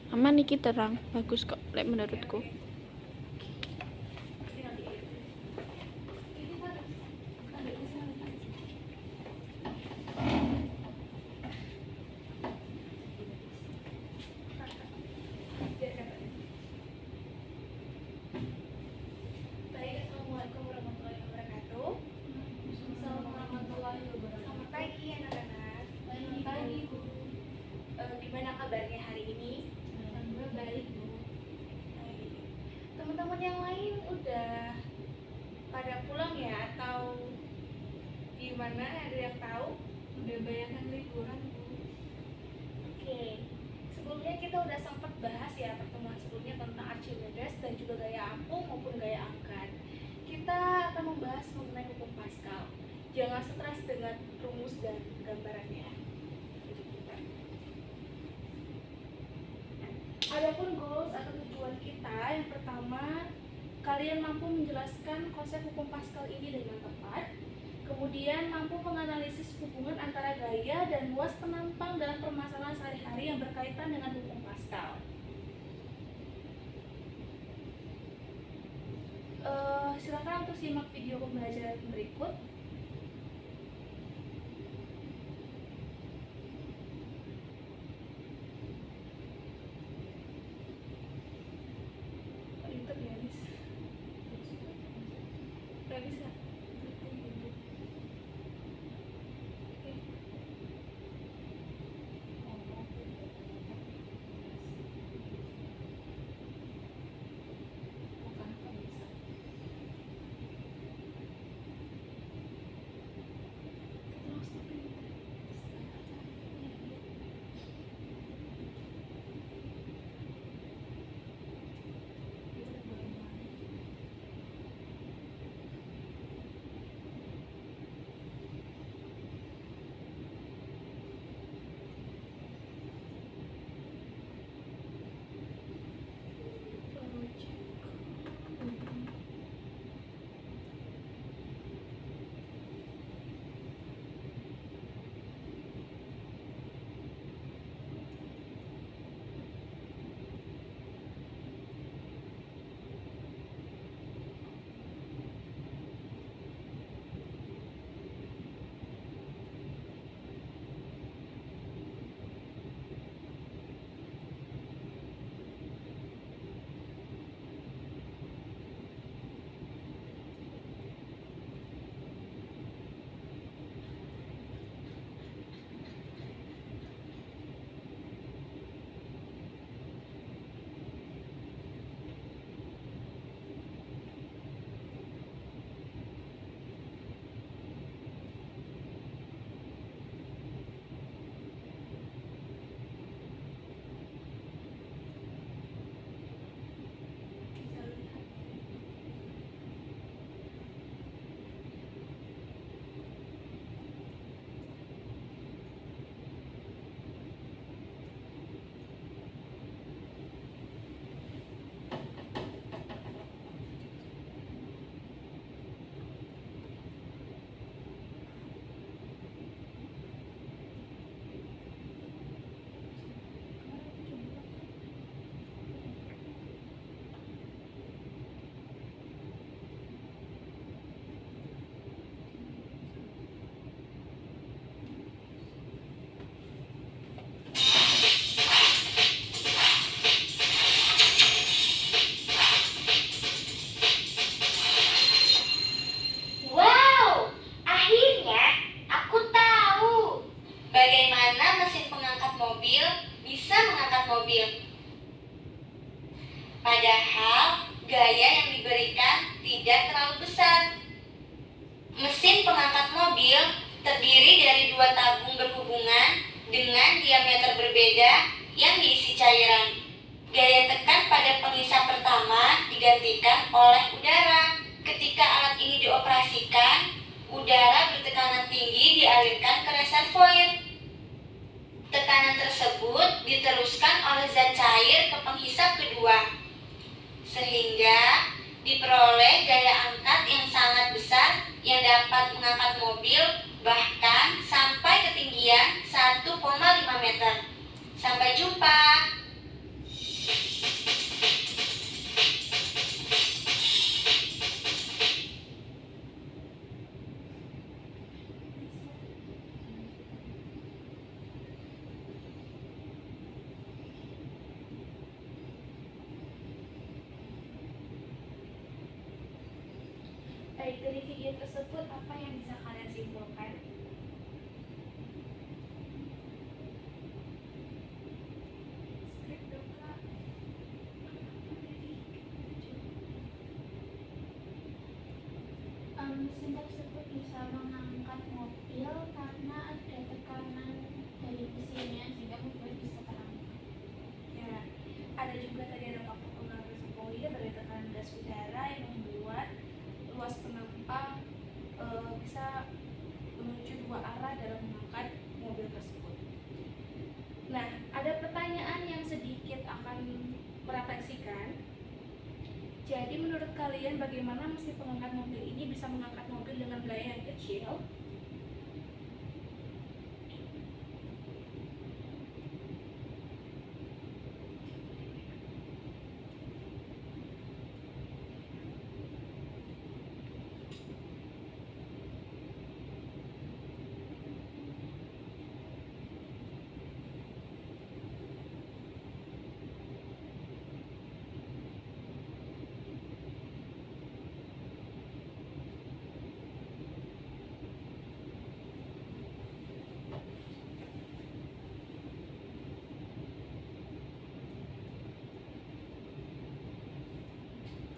Aman iki terang, bagus kok lek menurutku. Assalamualaikum warahmatullahi wabarakatuh. Selamat pagi anak-anak. Selamat pagi, Bu. Gimana kabarnya hari ini? Alhamdulillah baik, Bu. Baik. Teman-teman yang lain udah pada pulang ya atau gimana? Ada yang tahu? Udah banyak yang liburan, Bu. Oke. Sebelumnya kita udah sempat bahas ya pertemuan sebelumnya tentang Archimedes dan juga gaya apung maupun gaya angkat. Kita akan membahas mengenai hukum Pascal. Jangan stres dengan rumus dan gambarannya. Adapun goals atau tujuan kita, yang pertama, kalian mampu menjelaskan konsep hukum Pascal ini dengan tepat. Kemudian mampu menganalisis hubungan antara gaya dan luas penampang dalam permasalahan sehari-hari yang berkaitan dengan hukum Pascal. Silakan untuk simak video pembelajaran berikut. YouTube ya, Nis? Gak bisa. Oke. Wow, akhirnya aku tahu bagaimana mesin pengangkat mobil bisa mengangkat mobil. Padahal gaya yang diberikan tidak terlalu besar. Mesin pengangkat mobil terdiri dari dua tabung berhubungan dengan diameter berbeda yang diisi cairan. Gaya tekan pada pengisap pertama digantikan oleh udara. Ketika alat ini dioperasikan, udara bertekanan tinggi dialirkan ke reservoir. Tekanan tersebut diteruskan oleh zat cair ke penghisap kedua, sehingga diperoleh gaya angkat yang sangat besar yang dapat mengangkat mobil bahkan sampai ketinggian 1,5 meter. Sampai jumpa. Baik, dari video tersebut apa yang bisa kalian simpulkan? Skrip dong kak. Mesin tersebut bisa mengangkat mobil karena ada tekanan dari mesinnya sehingga mobil bisa terangkat. Ya, ada juga tadi ada faktor pengaruh resikoil dari tekanan gas udara yang membuat luas penumpang bisa menuju dua arah dalam mengangkat mobil tersebut. Nah, ada pertanyaan yang sedikit akan merefleksikan. Jadi menurut kalian bagaimana mesin pengangkat mobil ini bisa mengangkat mobil dengan gaya yang kecil?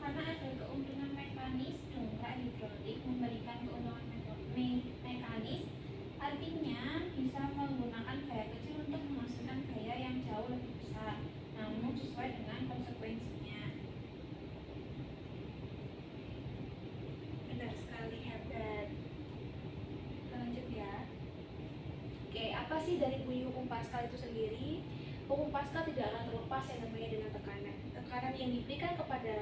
Karena ada keuntungan mekanis, dongkrak hidrolik memberikan keuntungan mekanis, artinya bisa menggunakan gaya kecil untuk menghasilkan gaya yang jauh lebih besar, namun sesuai dengan konsekuensinya. Benar sekali, hebat. Kita lanjut ya. Oke, apa sih dari bunyi hukum Pascal itu sendiri? Hukum Pascal tidak akan terlepas yang namanya dengan tekanan. Tekanan yang diberikan kepada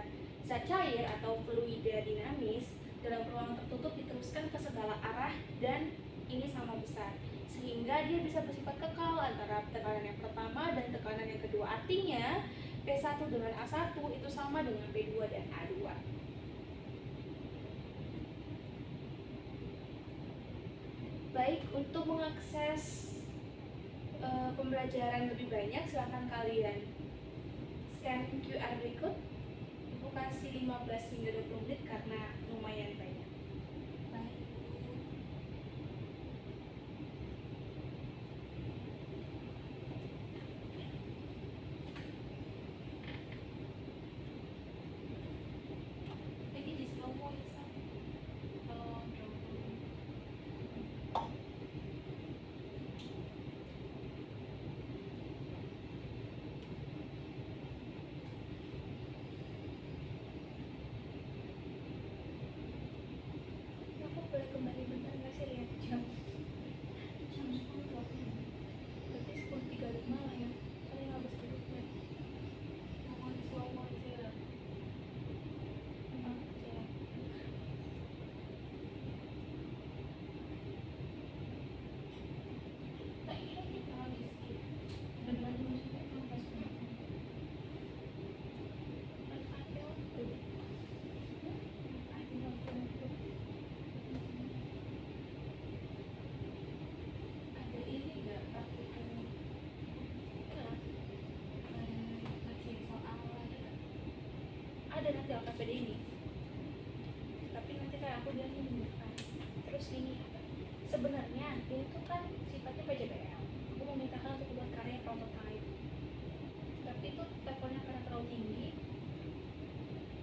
zat cair atau fluida dinamis dalam ruang tertutup diteruskan ke segala arah dan ini sama besar, sehingga dia bisa bersifat kekal antara tekanan yang pertama dan tekanan yang kedua. Artinya P1 dengan A1 itu sama dengan P2 dan A2. Baik, untuk mengakses pembelajaran lebih banyak silahkan kalian scan QR berikut. Ibu kasih 15 hingga 20 menit karena lumayan banyak. Baik. Ini di slow mo ya Sam. Kalau Aku boleh kembali bentar nggak sih lihat jam? Jam 10.20. Berarti 10.35 lah ya. Paling 15 menit. mau di slow mo aja. Oke. Tak kira kita lagi skip. Benar belum sampai 15 menit. Ada waktu. Ada waktu. Ada ini nggak praktikum ngerjain soal ada nggak? Ada nanti LKPD ini, tapi nanti kayak aku bilang ini bukan. Terus ini sebenarnya ini tuh kan sifatnya PJBL. Aku memintakan untuk membuat karya prototype, tapi itu levelnya karena terlalu tinggi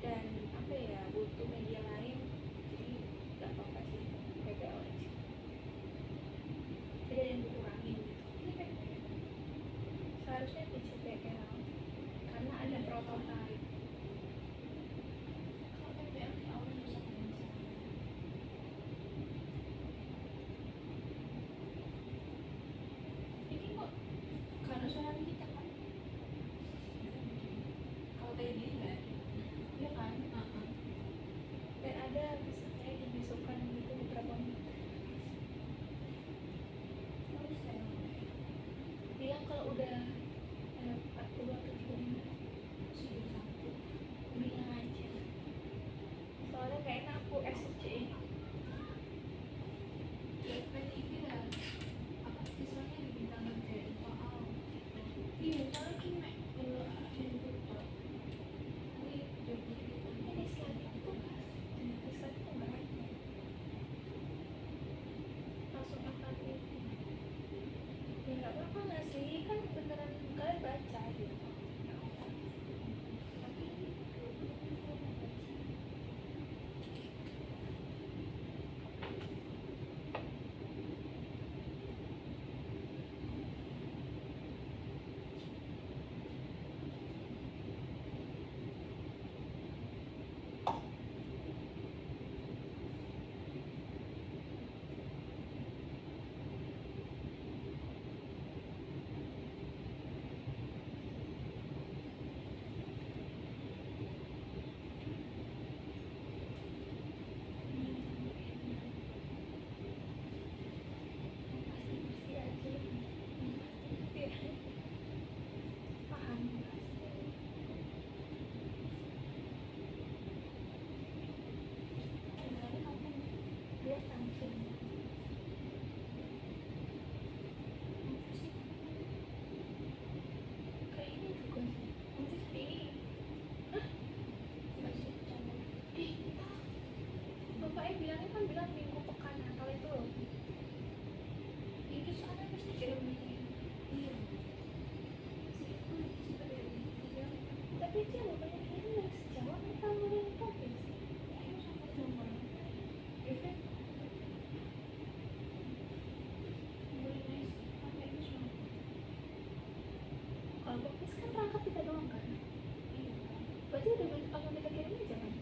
dan apa ya, butuh media lain, jadi nggak apa-apa sih PBL aja. Jadi ada yang dikurangin gitu. Ini PBL seharusnya PJBL karena ada prototype. Kalau PPL di awal bisa bisa. Ini kok karena suara kita kan? Kalau kayak gini nggak ada. Iya kan? Dan ada bisa kayak dibesokkan gitu beberapa menit. Oh, bisa ya. Bilang kalau udah 40 atau 35 Sudah satu. bilang aja. Soalnya kayaknya aku SC. Ya kan ini lah. Apa siswanya diminta ngerjain soal. Iya, soalnya kita dulu ada yang buka. Ini jadinya gitu. Ini slide itu tugas. Ini slide itu nggak ada. podcast kan perangkat kita doang kan. Iya. Berarti udah langsung kita kirim aja kan.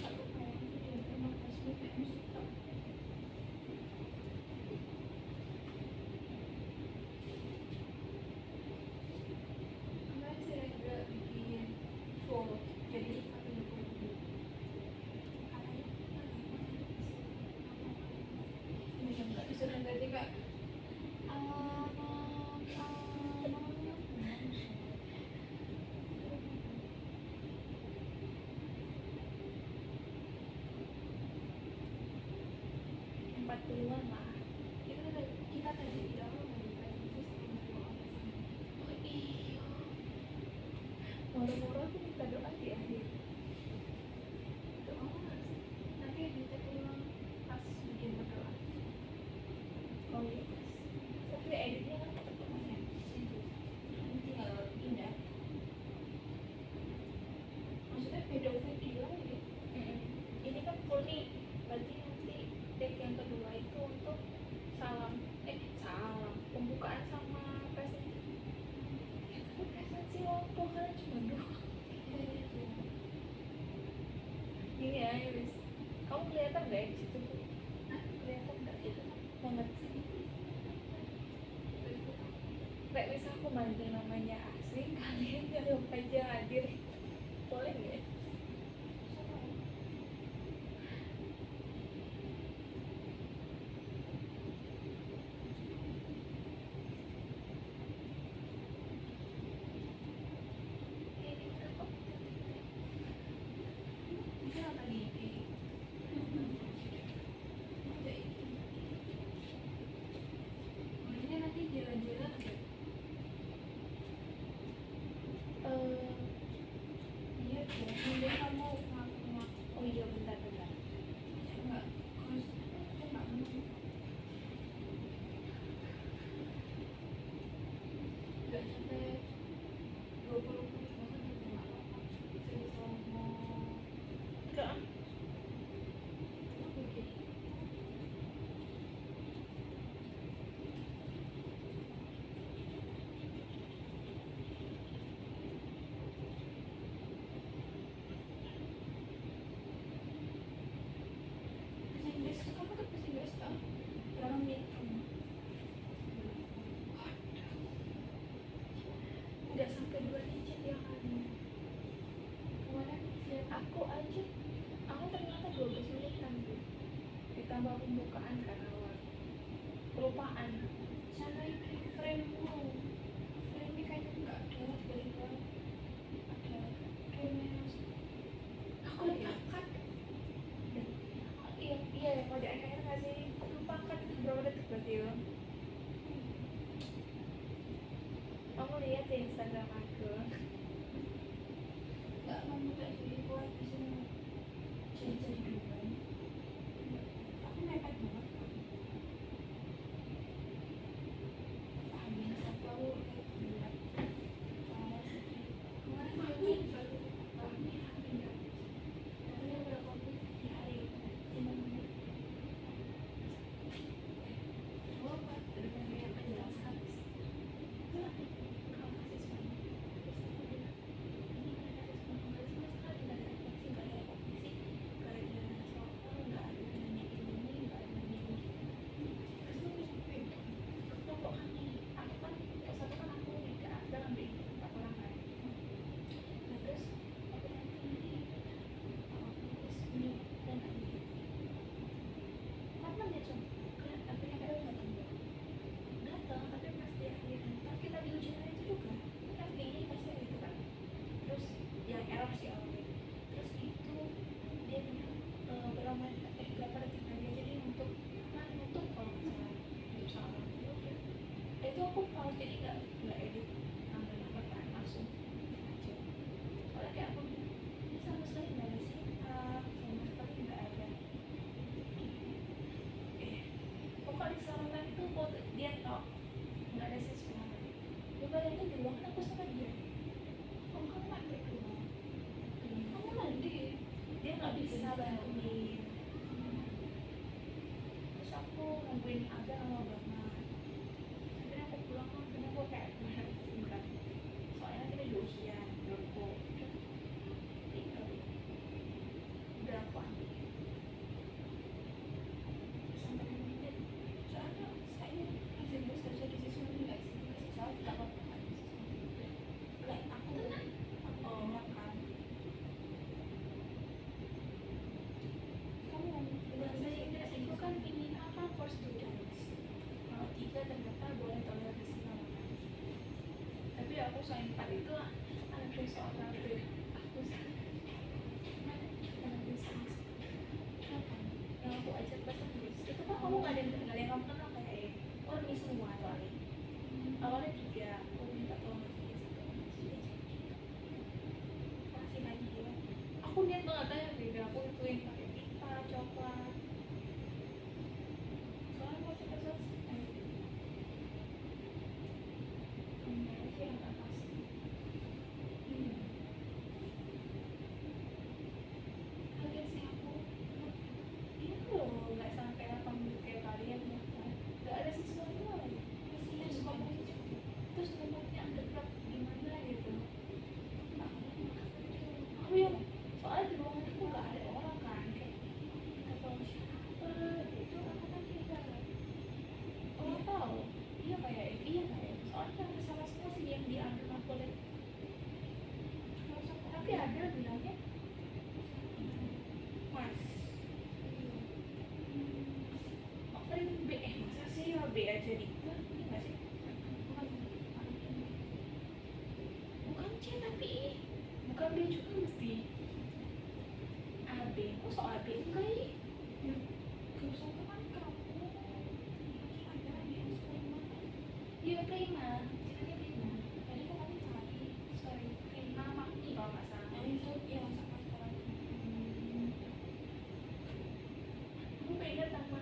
Aku kayak video terima kasih PM suka. Kemarin sih Rendra bikin full jadi satu buku. Katanya Ini yang nggak bisa kan tadi kak. Empat puluhan lah. kita tadi di awal dari presentasi sama doa bersama. Oh iya. Moro-moro aku minta doa di akhir. Doa nggak sih? Nanti kita ulang pas bikin berdoa. Oh iya. Tapi editnya kan tetap temannya. Nanti tinggal pindah. Maksudnya beda video ya. Ini kan full nih. Berarti nanti take yang kedua itu untuk salam pembukaan sama presentasi. Tapi presentasi waktu kan cuma dua. Gini ya, Iris. Kamu kelihatan nggak ya di situ? Kelihatan nggak gitu? Banget sih. Kayak misal aku manggil namanya asli, kalian jawab aja hadir. Boleh nggak? Ini kenapa? Bisa tadi di Maksudnya nanti jalan-jalan ada. Iya dong. Mending kamu ngaku-ngaku. Oh iya bentar. Enggak. Terus aku nggak mau. Nggak sampai 20 menit bahkan juga nggak apa-apa. Bisa mau Enggak. apa gitu. Bahasa Inggris. Kamu kan bahasa Inggris kan? Berapa menit kamu? Nggak sampai 2 digit ya kali. Kemarin siap Aku aja, aku ternyata 12 menitan tuh. Ditambah pembukaan kan awal. Kelupaan. Sama ini frame-mu. Frame-nya kayaknya nggak ada. Tiba-tiba ada frame-nya. Aku lagi angkat. Iya, kalau di akhir ngasih lupa angkat itu berapa detik berarti ya? Kamu lihat ya Instagram aku. Nggak mau mudah sih buat bisa jadi dulu kan. Aku mepet banget kan. Pahamnya satu aku kayak bulat. Parah sih. Kemarin aku satu pahamnya hampir nggak. Katanya berapa menit di hari 5 menit. Oh apa? Daripada yang menjelaskan. Itulah kalau kasih semuanya. Terus aku bilang, ini nggak ada respon sama sekali, nggak ada refleksi, nggak ada kognisi, nggak ada soal, nggak ada nanya ini, nggak ada nanya ini. Terus tuh sampai kelompok kami, aku kan satu kan aku tidak ada ngambil 4 orang kan. Nah terus aku tanya ini terus ini dan ini. Kapan dia coba? Akhirnya kadang datang, tapi pas di akhiran, pas kita di ujian itu juga kan ini pasti gitu kan. Terus yang error sih awalnya. Terus itu dia bilang berapa detik lagi jadi untuk nutup kalau nggak salah nutup salah. Ya udah. Itu aku mau jadi nggak edit nambah kan langsung aja. Soalnya kayak aku bilang, ini sama sekali nggak ada singkat, sama sekali nggak ada. Pokoknya di selatan itu aku dia tok nggak ada siswa. Ya bayangin di ruangan aku sama dia. Kamu kan mandi dong. Kamu mandi, dia nggak bisa bantuin. Terus aku nungguin agak lama banget. Akhirnya aku pulang, akhirnya aku kayak enggak. Soalnya kita juga ujian, menurutku. Tinggal. Udah aku ambil. Sampai 5 menit. Soalnya saya masih bisa jadi siswa nggak sih? Masih jauh, nggak apa-apa. Like, aku tenang. Oh, kan. Kamu bahasa Inggris itu kan ingin apa for students. Kalau 3 ternyata boleh toleransi sama kan. Tapi aku sayang 4 itu anak dosa orang tuh. Aku anak dosa apa? Yang aku ajak bahasa Inggris. Itu kan kamu nggak ada yang kamu kenal kayak oh ini semua atau Ali. Awalnya 3, aku minta tolong aja satu. Kasih lagi dia. Aku niat banget aja beda. Aku ituin pakai pita coklat. Soalnya mau cepet selesai. Ini aja yang nggak pasti. Kaget sih aku. Ini loh nggak sampai 8 menit kayak kalian ya kan. Nggak ada siswa dua lagi. Terus kamu terus ngomongnya undergrad gimana gitu. Aku yang soalnya di ruangan itu nggak ada orang kan kayak kita tahu siapa gitu aku kan tidak orang tahu iya kayak soalnya kan sama semua sih yang diambil aku deh tapi ada bilangnya mas offering B masa sih ya B aja di ini nggak sih bukan C tapi E bukan B juga mesti AB kok soal AB enggak ya Gak usah teman kamu. Lagi ada yang sekolah. iya prima ceritanya prima Tadi kok kamu cari. sorry prima makni kalau nggak salah Oh itu yang sama sekolah. aku pengen nama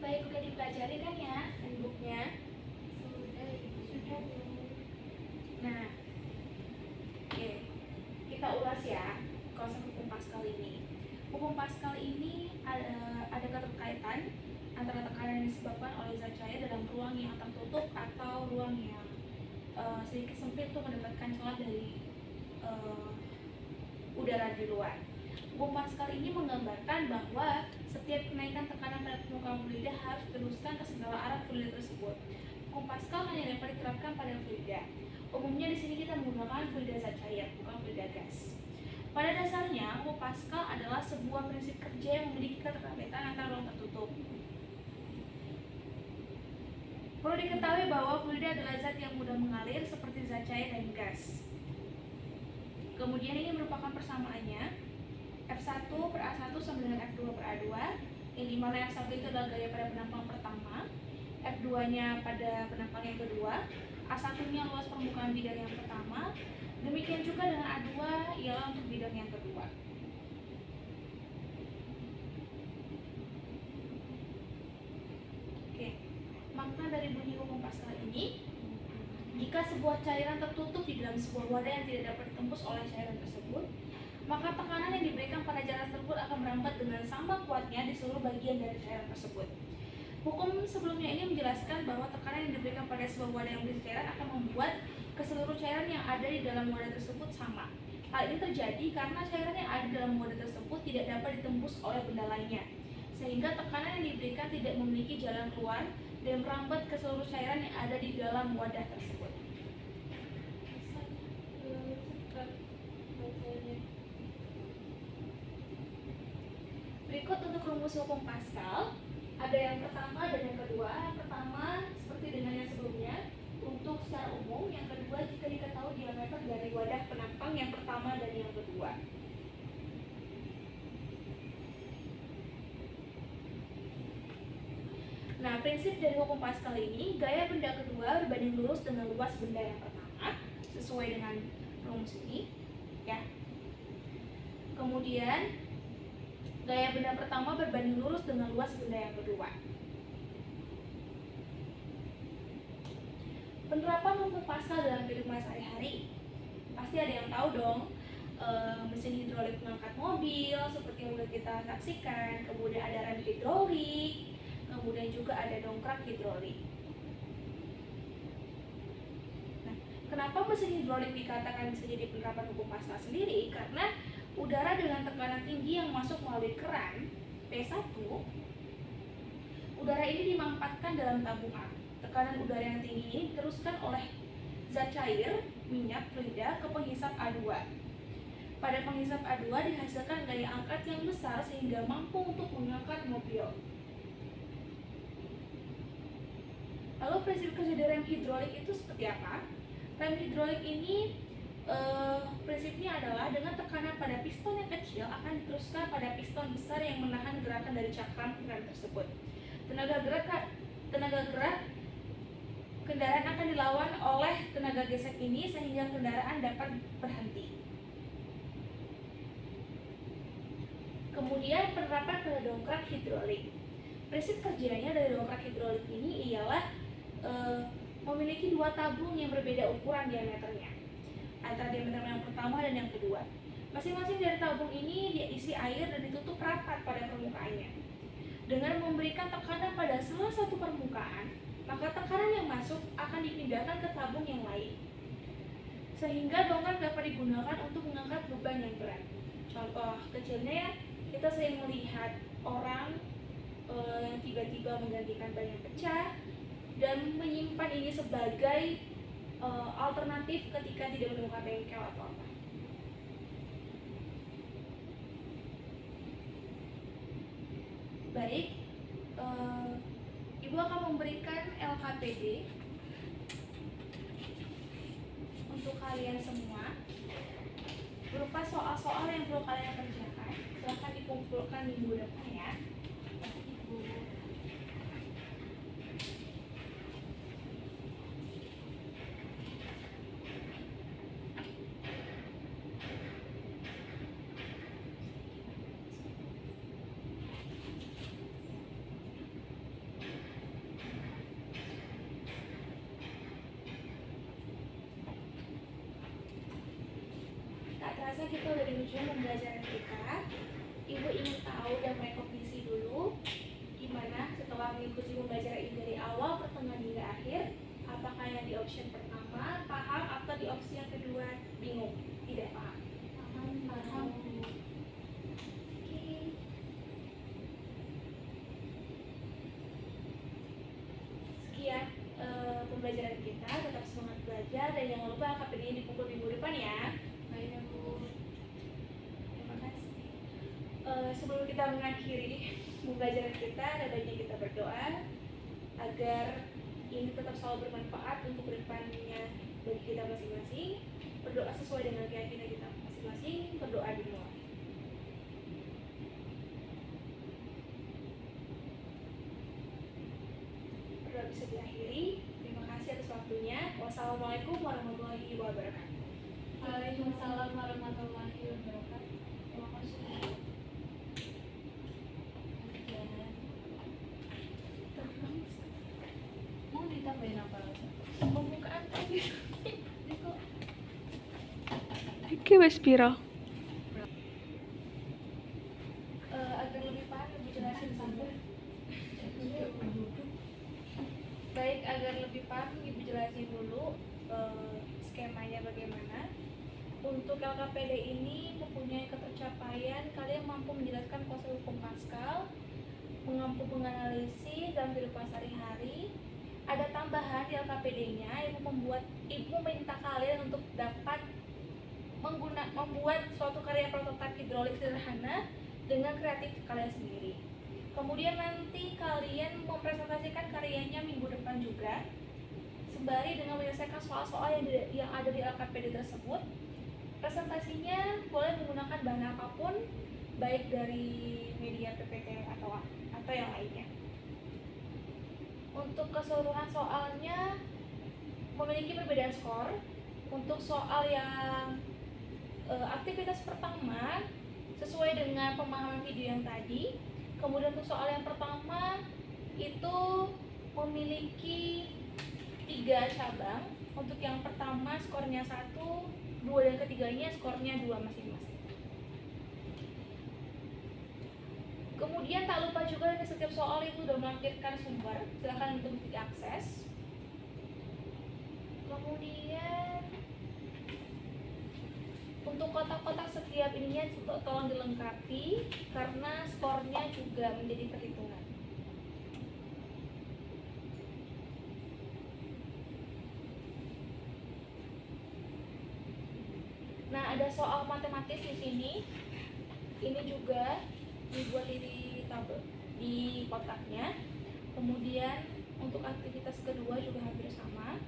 Baik, udah dipelajari kan ya handbooknya? Sudah Bu. Nah, oke, kita ulas ya konsep hukum Pascal ini. Hukum Pascal ini ada keterkaitan antara tekanan yang disebabkan oleh zat cair dalam ruang yang tertutup atau ruang yang sedikit sempit untuk mendapatkan celah dari udara di luar. Hukum Pascal ini menggambarkan bahwa setiap kenaikan tekanan pada permukaan fluida harus diteruskan ke segala arah fluida tersebut. Hukum Pascal hanya dapat diterapkan pada fluida. Umumnya di sini kita menggunakan fluida zat cair, bukan fluida gas. Pada dasarnya, hukum Pascal adalah sebuah prinsip kerja yang memiliki keterkaitan antara ruang tertutup. Perlu diketahui bahwa fluida adalah zat yang mudah mengalir seperti zat cair dan gas. Kemudian ini merupakan persamaannya F1 per A1 sama dengan F2 per A2, yang dimana F1 itu adalah gaya pada penampang pertama, F2 nya pada penampang yang kedua, A1 nya luas permukaan bidang yang pertama, demikian juga dengan A2 ialah untuk bidang yang kedua. Oke, makna dari bunyi hukum Pascal ini: jika sebuah cairan tertutup di dalam sebuah wadah yang tidak dapat ditembus oleh cairan tersebut, maka tekanan yang diberikan pada cairan tersebut akan merambat dengan sama kuatnya di seluruh bagian dari cairan tersebut. Hukum sebelumnya ini menjelaskan bahwa tekanan yang diberikan pada sebuah wadah yang berisi cairan akan membuat keseluruh cairan yang ada di dalam wadah tersebut sama. Hal ini terjadi karena cairan yang ada di dalam wadah tersebut tidak dapat ditembus oleh benda lainnya, sehingga tekanan yang diberikan tidak memiliki jalan keluar dan merambat ke seluruh cairan yang ada di dalam wadah tersebut. Berikut untuk rumus hukum Pascal. Ada yang pertama dan yang kedua. Yang pertama seperti dengan yang sebelumnya untuk secara umum. Yang kedua jika diketahui diameter dari wadah penampang yang pertama dan yang kedua. Nah, prinsip dari hukum Pascal ini, gaya benda kedua berbanding lurus dengan luas benda yang pertama, sesuai dengan rumus ini, ya. Kemudian, gaya benda pertama berbanding lurus dengan luas benda yang kedua. Penerapan hukum Pascal dalam kehidupan sehari-hari, pasti ada yang tahu dong. Mesin hidrolik mengangkat mobil, seperti yang sudah kita saksikan. Kemudian ada rem hidrolik. Kemudian juga ada dongkrak hidrolik. Nah, kenapa mesin hidrolik dikatakan bisa jadi penerapan hukum Pascal sendiri? Karena udara dengan tekanan tinggi yang masuk melalui keran P1, udara ini dimampatkan dalam tabung A. Tekanan udara yang tinggi ini diteruskan oleh zat cair, minyak, fluida ke penghisap A2. Pada penghisap A2 dihasilkan gaya angkat yang besar sehingga mampu untuk mengangkat mobil. Lalu prinsip kerja dari rem hidrolik itu seperti apa? Rem hidrolik ini prinsipnya adalah dengan tekanan pada piston yang kecil akan diteruskan pada piston besar yang menahan gerakan dari cakram rem tersebut. Tenaga gerak kendaraan akan dilawan oleh tenaga gesek ini sehingga kendaraan dapat berhenti. Kemudian penerapan pada dongkrak hidrolik. Prinsip kerjanya dari dongkrak hidrolik ini ialah memiliki dua tabung yang berbeda ukuran diameternya antara diameter yang pertama dan yang kedua. Masing-masing dari tabung ini diisi air dan ditutup rapat pada permukaannya. Dengan memberikan tekanan pada salah satu permukaan, maka tekanan yang masuk akan dipindahkan ke tabung yang lain, sehingga dongkrak dapat digunakan untuk mengangkat beban yang berat. Contoh kecilnya ya, kita sering melihat orang yang tiba-tiba menggantikan ban yang pecah dan menyimpan ini sebagai alternatif ketika tidak menemukan bengkel atau apa. Baik, Ibu akan memberikan LKPD untuk kalian semua berupa soal-soal yang perlu kalian kerjakan. Silahkan dikumpulkan minggu depan ya. Ibu. dirasa kita udah di ujung pembelajaran kita. Ibu ingin tahu dan merekognisi dulu gimana setelah mengikuti pembelajaran ini dari awal, pertengahan hingga akhir. Apakah yang di option pertama paham atau di opsi yang kedua bingung? Tidak paham. Paham. Oke. Sekian pembelajaran kita. Tetap semangat belajar dan jangan lupa KPD-nya dipukul minggu depan ya. Baik, Bu. Terima kasih. Sebelum kita mengakhiri pembelajaran kita, ada baiknya kita berdoa agar ini tetap selalu bermanfaat untuk kedepannya bagi kita masing-masing. Berdoa sesuai dengan keyakinan kita masing-masing. Berdoa dimulai. Berdoa bisa diakhiri. Terima kasih atas waktunya. Wassalamualaikum warahmatullahi wabarakatuh. Waalaikumsalam warahmatullahi wabarakatuh. Terima kasih. Mau ditambahin apa lagi? Pembukaan tadi. Iki wis pira? Agar lebih paham, lebih jelasin dulu. Baik, agar lebih paham, ibu jelasin dulu skemanya bagaimana. Untuk LKPD ini mempunyai ketercapaian, kalian mampu menjelaskan konsep hukum Pascal, mampu menganalisis dalam kehidupan sehari-hari. Ada tambahan di LKPD-nya, ibu minta kalian untuk dapat membuat suatu karya prototipe hidrolik sederhana dengan kreatif kalian sendiri. Kemudian nanti kalian mempresentasikan karyanya minggu depan juga, sembari dengan menyelesaikan soal-soal yang ada di LKPD tersebut. Presentasinya boleh menggunakan bahan apapun, baik dari media PPT atau yang lainnya. Untuk keseluruhan soalnya memiliki perbedaan skor. Untuk soal yang aktivitas pertama sesuai dengan pemahaman video yang tadi. Kemudian untuk soal yang pertama itu memiliki 3 cabang. Untuk yang pertama skornya 1, 2 dan ketiganya skornya 2 masing-masing. Kemudian tak lupa juga di setiap soal ibu sudah melampirkan sumber, silahkan untuk diakses. Kemudian untuk kotak-kotak setiap ininya tolong dilengkapi karena skornya juga menjadi perhitungan. Nah, ada soal matematis di sini. Ini juga dibuat di tabel di kotaknya. Kemudian untuk aktivitas kedua juga hampir sama.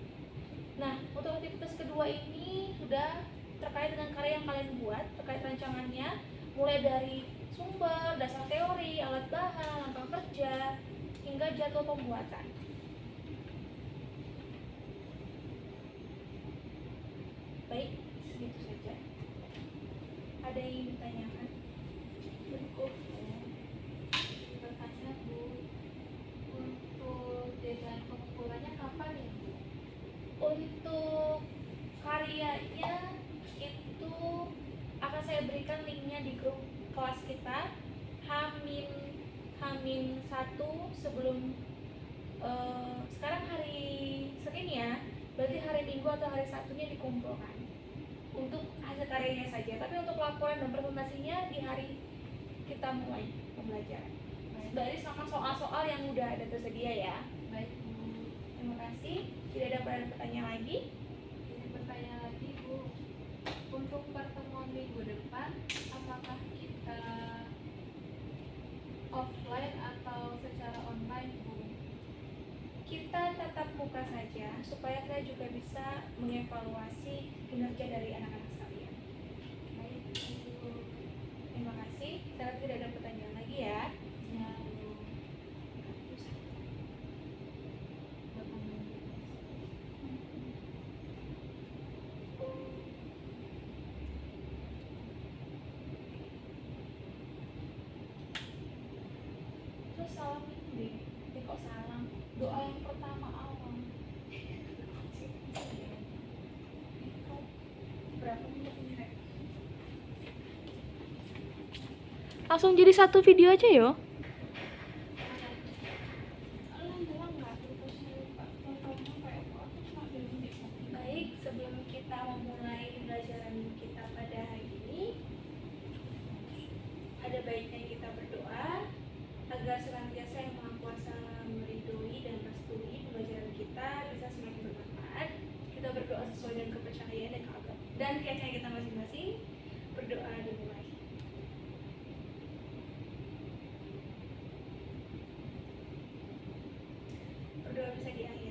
Nah, untuk aktivitas kedua ini sudah terkait dengan karya yang kalian buat, terkait rancangannya, mulai dari sumber, dasar teori, alat bahan, langkah kerja, hingga jadwal pembuatan. Baik, segitu saja. Ada yang ingin ditanyakan? Cukup. Bertanya, Bu, untuk deadline pengumpulannya kapan ya, Bu? Untuk karyanya itu akan saya berikan linknya di grup kelas kita Hamin 1 sebelum sekarang hari Senin ya, berarti hari Minggu atau hari Sabtunya dikumpulkan untuk hasil karyanya saja. Tapi untuk laporan dan presentasinya di hari kita mulai pembelajaran. Sembari sama soal-soal yang udah ada tersedia ya. Baik, Bu. Terima kasih. Tidak ada pertanyaan lagi. Ini pertanyaan lagi, Bu. Untuk pertemuan minggu depan, apakah kita offline atau secara online, Bu? Kita tatap muka saja supaya saya juga bisa mengevaluasi kinerja dari anak-anak sekalian. Baik, Bu. Terima kasih. Saya tidak ada pertanyaan lagi ya. Ya, Bu. Terus salam deh. Kok salam? Doa yang pertama awal. Berapa menit ini, Rek? Langsung jadi satu video aja yo. Baik, sebelum kita memulai pembelajaran kita pada hari ini, ada baiknya kita berdoa agar senantiasa Yang Maha Kuasa meridhoi dan merestui pembelajaran kita bisa semakin bermanfaat. Kita berdoa sesuai dengan kepercayaan dan keyakinan kita masing-masing. Berdoa dimulai. Berdoa bisa diakhiri.